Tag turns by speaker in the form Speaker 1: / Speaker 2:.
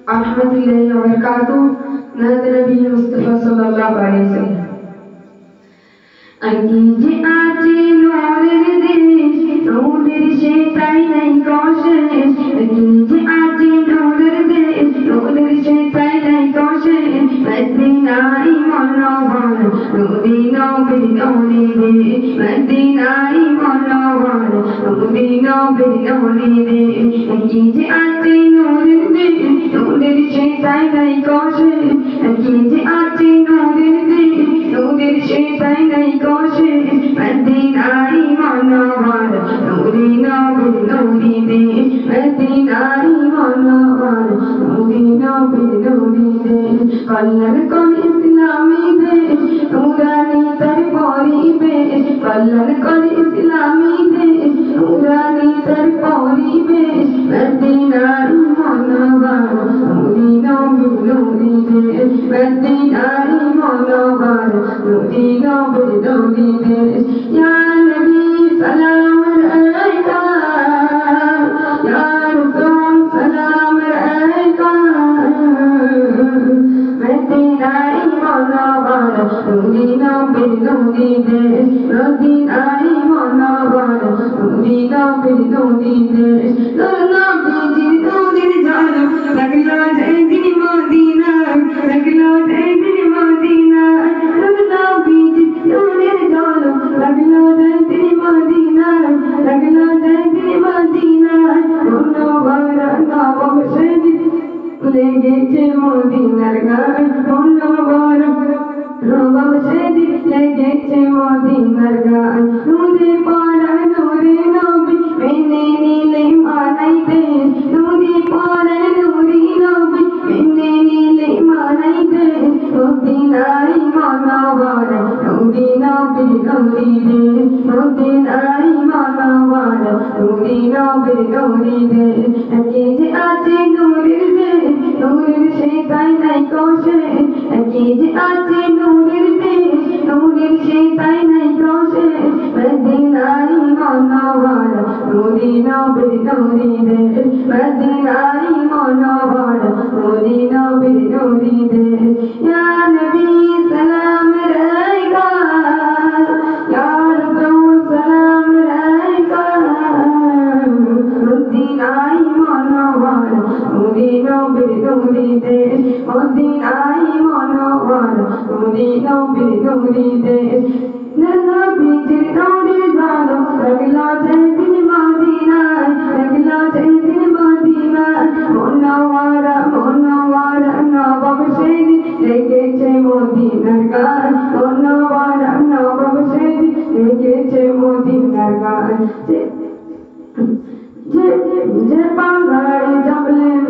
Speaker 1: रहमतुल्लाहि व बरकातुहू नबी मुस्तफा सल्लल्लाहु अलैहि वसल्लम अकीजे आचे नूरेर देश नूरेर शेताई नहीं कोशिश अकीजे आचे नूरेर देश नूरेर शेताई नहीं कोशिश मदीनाई मनोहर नूरीनो बिनोरी दे मदीनाई मनोहर नूरीनो बिनोरी दे अकीजे आचे नूरेर देश नूरेर शेताई नहीं कोशिश अकीजे आचे नूरेर देश नूरेर शेताई नहीं कोशिश मदीनाई मनोहर नूरीनो बिनोरी दे मदीनाई मनोहर नूरीनो बिनोरी दे कल्लर कोन इस्लामी देश नूरानी तर परिवेश कल्लर कोन इस्लामी देश नूरानी तर परिवेश मदीनाई मनोहर नूरीनो बिनोरी दे मदीनाई मनोहर नूरीनो बिनोरी दे या नबी सलाम अलैका या रसूल सलाम अलैका मदीनाई मनोहर नूरीनो बिनोरी दे मदीनाई मनोहर नूरीनो बिनोरी दे दोनों बीजी दूर जानो लगलो जैदिन मदीना लगलो जैदिन मदीना दोनों बीजी दूर जानो लगलो जैदिन मदीना लगलो जैदिन मदीना दोनों बारा नवाब सैदी लेगेছে মদিনার গান ধন্যবাদ নবাব সেদি লেগেছে মদিনার গান নদী পাড়া নূরে নবী মেনে নিলে মানাই দেশ নদী পাড়া নূরে নবী মেনে নিলে মানাই দেশ মদিনাই মনোহর নূরিনো বিনোরি দে মদিনাই মনোহর নূরিনো বিনোরি দে একে আছে নূরের দেশ नूरेर शेताई नहीं कोशिश अकीजे आचे नूरेर देश नूरेर शेताई नहीं कोशिश मदीनाई मनोहर नूरीनो बिनोरी दे मदीनाई मनोहर नूरीनो बिनोरी दे या नबी सलाम अलैका या रसूल सलाम अलैका मदीनाई मनोहर नूरीनो बिनोरी दे मदीनाई मनोहर नूरीनो बिनोरी दे नन्ना बीजिर नूरे जानो लगलो जैदिन मदीना लगलो जैदिन मदीना मनोहर नवाब सेदी लेगेছে মদিনার গান मनोहर नवाब सेदी लेगेছে মদিনার গান যে পাহাড়ে যাবলেন